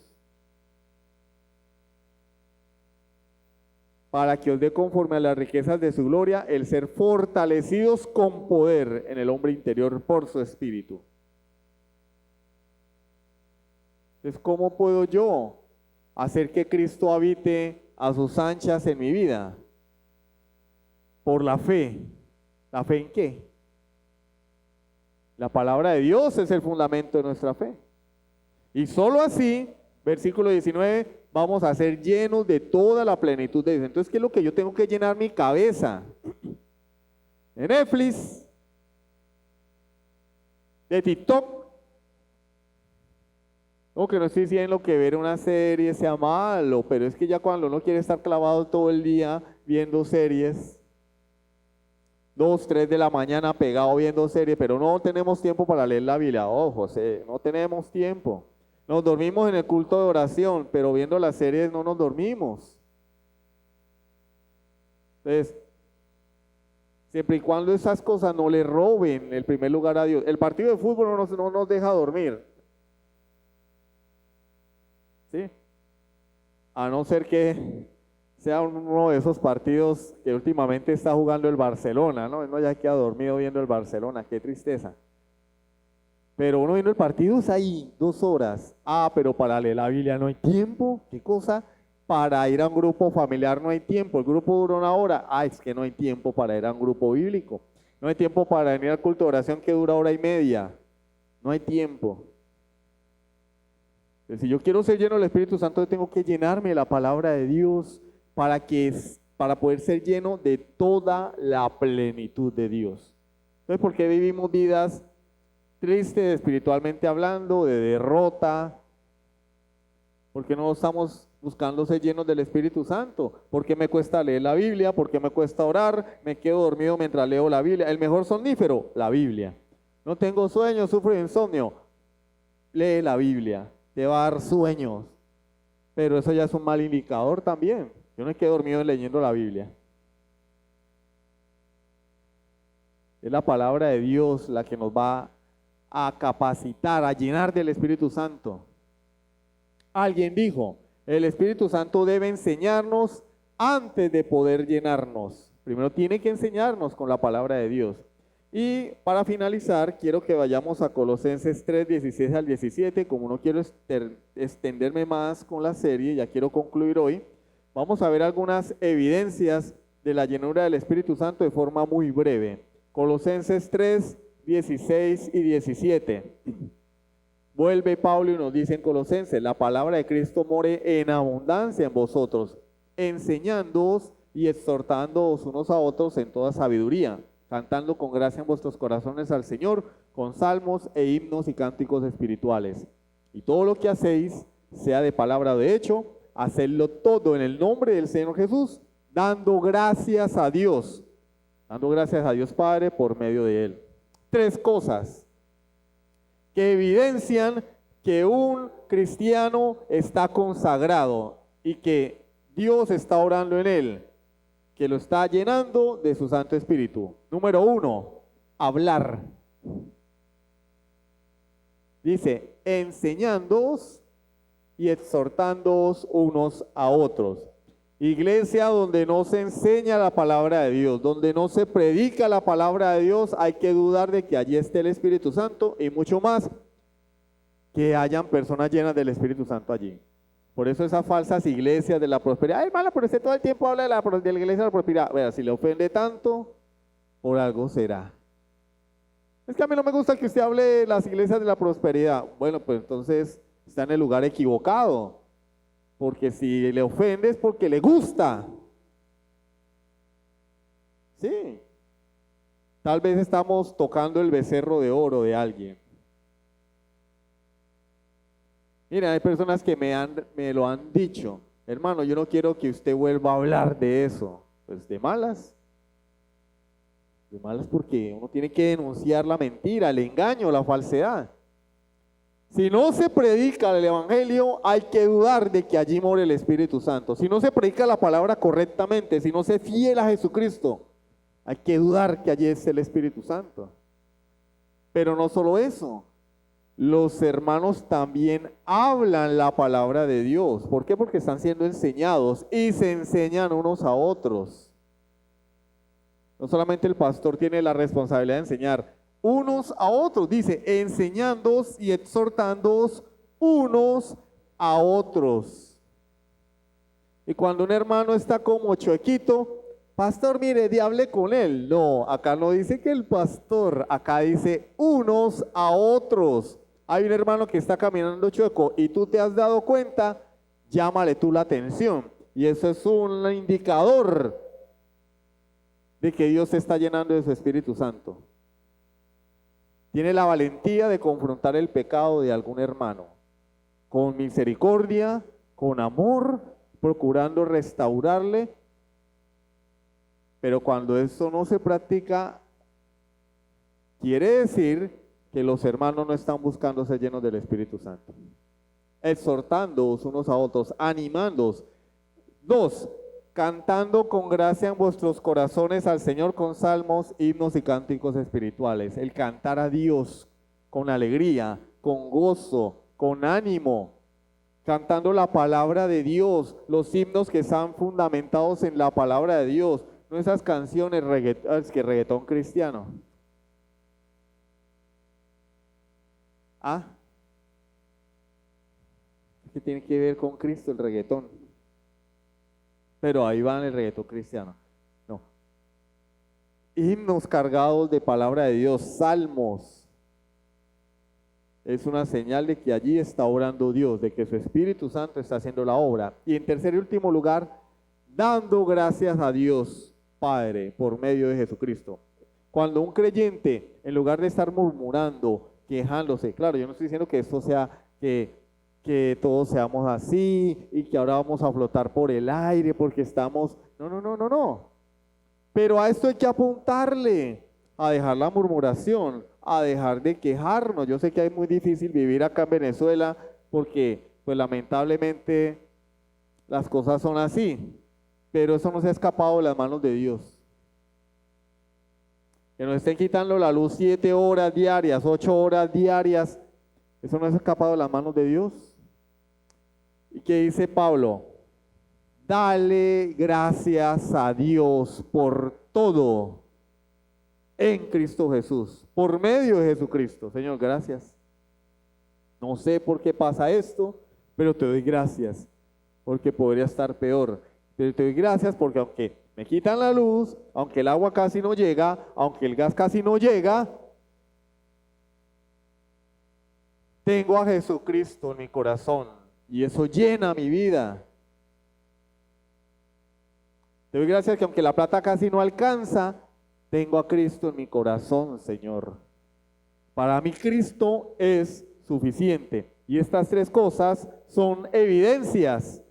Para que os dé conforme a las riquezas de su gloria, el ser fortalecidos con poder en el hombre interior por su espíritu. Entonces, ¿cómo puedo yo hacer que Cristo habite a sus anchas en mi vida? Por la fe. ¿La fe en qué? La palabra de Dios es el fundamento de nuestra fe. Y solo así, versículo 19, vamos a ser llenos de toda la plenitud de Dios. Entonces, ¿qué es lo que yo tengo que llenar mi cabeza? De Netflix, de TikTok. No, que no estoy diciendo que ver una serie sea malo, pero es que ya cuando uno quiere estar clavado todo el día viendo series, 2, 3 de la mañana pegado viendo series, pero no tenemos tiempo para leer la Biblia. Oh, José, no tenemos tiempo. Nos dormimos en el culto de oración, pero viendo las series no nos dormimos. Entonces, siempre y cuando esas cosas no le roben el primer lugar a Dios. El partido de fútbol no nos deja dormir. ¿Sí? A no ser que sea uno de esos partidos que últimamente está jugando el Barcelona, ¿no? No ya queda dormido viendo el Barcelona, qué tristeza. Pero uno viendo el partido es ahí, 2 horas. Ah, pero para leer la Biblia no hay tiempo. ¿Qué cosa? Para ir a un grupo familiar no hay tiempo. El grupo dura 1 hora. Ah, es que no hay tiempo para ir a un grupo bíblico. No hay tiempo para venir al culto de oración que dura 1 hora y media. No hay tiempo. Entonces, si yo quiero ser lleno del Espíritu Santo, yo tengo que llenarme de la palabra de Dios para poder ser lleno de toda la plenitud de Dios. Entonces, ¿por qué vivimos vidas tristes espiritualmente hablando, de derrota? Porque no estamos buscando ser llenos del Espíritu Santo. ¿Por qué me cuesta leer la Biblia? ¿Por qué me cuesta orar? Me quedo dormido mientras leo la Biblia. El mejor somnífero, la Biblia. No tengo sueño, sufro de insomnio. Lee la Biblia, te va a dar sueños. Pero eso ya es un mal indicador también. Yo no me quedo dormido leyendo la Biblia. Es la palabra de Dios la que nos va a capacitar, a llenar del Espíritu Santo. Alguien dijo, el Espíritu Santo debe enseñarnos antes de poder llenarnos. Primero tiene que enseñarnos con la palabra de Dios. Y para finalizar, quiero que vayamos a Colosenses 3, 16 al 17. Como no quiero extenderme más con la serie, ya quiero concluir hoy. Vamos a ver algunas evidencias de la llenura del Espíritu Santo de forma muy breve. Colosenses 3, 16 y 17. Vuelve Pablo y nos dice en Colosenses, la palabra de Cristo more en abundancia en vosotros, enseñándoos y exhortándoos unos a otros en toda sabiduría, cantando con gracia en vuestros corazones al Señor, con salmos e himnos y cánticos espirituales. Y todo lo que hacéis, sea de palabra o de hecho, hacedlo todo en el nombre del Señor Jesús, dando gracias a Dios Padre por medio de Él. 3 cosas que evidencian que un cristiano está consagrado y que Dios está orando en él, que lo está llenando de su Santo Espíritu. Número 1, hablar. Dice, enseñándoos y exhortándoos unos a otros. Iglesia donde no se enseña la palabra de Dios, donde no se predica la palabra de Dios, hay que dudar de que allí esté el Espíritu Santo y mucho más que hayan personas llenas del Espíritu Santo allí. Por eso esas falsas iglesias de la prosperidad, ay hermana, pero usted todo el tiempo habla de la iglesia de la prosperidad. Bueno, si le ofende tanto, por algo será. Es que a mí no me gusta que usted hable de las iglesias de la prosperidad. Bueno, pues entonces está en el lugar equivocado. Porque si le ofende es porque le gusta. Sí. Tal vez estamos tocando el becerro de oro de alguien. Mira, hay personas que me lo han dicho. Hermano, yo no quiero que usted vuelva a hablar de eso. Pues de malas. De malas porque uno tiene que denunciar la mentira, el engaño, la falsedad. Si no se predica el evangelio, hay que dudar de que allí more el Espíritu Santo. Si no se predica la palabra correctamente, si no se fiel a Jesucristo, hay que dudar que allí es el Espíritu Santo. Pero no solo eso, los hermanos también hablan la palabra de Dios. ¿Por qué? Porque están siendo enseñados y se enseñan unos a otros. No solamente el pastor tiene la responsabilidad de enseñar, unos a otros, dice, enseñándoos y exhortándoos unos a otros. Y cuando un hermano está como chuequito, pastor, mire, hable con él. No, acá no dice que el pastor, acá dice unos a otros. Hay un hermano que está caminando chueco y tú te has dado cuenta, llámale tú la atención. Y eso es un indicador de que Dios se está llenando de su Espíritu Santo. Tiene la valentía de confrontar el pecado de algún hermano, con misericordia, con amor, procurando restaurarle. Pero cuando eso no se practica, quiere decir que los hermanos no están buscando ser llenos del Espíritu Santo. Exhortándoos unos a otros, animándoos. 2, cantando con gracia en vuestros corazones al Señor con salmos, himnos y cánticos espirituales. El cantar a Dios con alegría, con gozo, con ánimo, cantando la palabra de Dios, los himnos que están fundamentados en la palabra de Dios, no esas canciones reggaetón cristiano. ¿Qué tiene que ver con Cristo el reggaetón? Pero ahí va en el reggaetón cristiano. No. Himnos cargados de palabra de Dios, salmos. Es una señal de que allí está orando Dios, de que su Espíritu Santo está haciendo la obra. Y en tercer y último lugar, dando gracias a Dios Padre por medio de Jesucristo. Cuando un creyente, en lugar de estar murmurando, quejándose, claro, yo no estoy diciendo que esto sea que todos seamos así y que ahora vamos a flotar por el aire porque estamos... No. Pero a esto hay que apuntarle, a dejar la murmuración, a dejar de quejarnos. Yo sé que es muy difícil vivir acá en Venezuela porque, pues lamentablemente, las cosas son así. Pero eso no se ha escapado de las manos de Dios. Que nos estén quitando la luz 7 horas diarias, 8 horas diarias, eso no se ha escapado de las manos de Dios. ¿Y qué dice Pablo? Dale gracias a Dios por todo en Cristo Jesús, por medio de Jesucristo. Señor, gracias. No sé por qué pasa esto, pero te doy gracias, porque podría estar peor. Pero te doy gracias porque aunque me quitan la luz, aunque el agua casi no llega, aunque el gas casi no llega, tengo a Jesucristo en mi corazón y eso llena mi vida. Te doy gracias que aunque la plata casi no alcanza, tengo a Cristo en mi corazón, Señor. Para mí Cristo es suficiente. Y estas 3 cosas son evidencias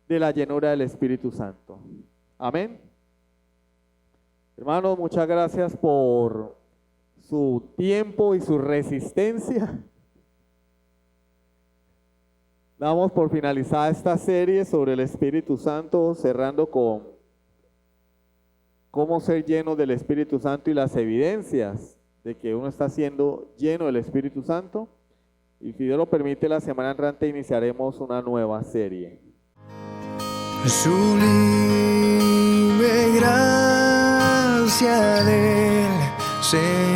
de la llenura del Espíritu Santo. Amén. Hermanos, muchas gracias por su tiempo y su resistencia. Damos por finalizada esta serie sobre el Espíritu Santo, cerrando con cómo ser lleno del Espíritu Santo y las evidencias de que uno está siendo lleno del Espíritu Santo. Y si Dios lo permite, la semana entrante iniciaremos una nueva serie. Sublime gracia del Señor.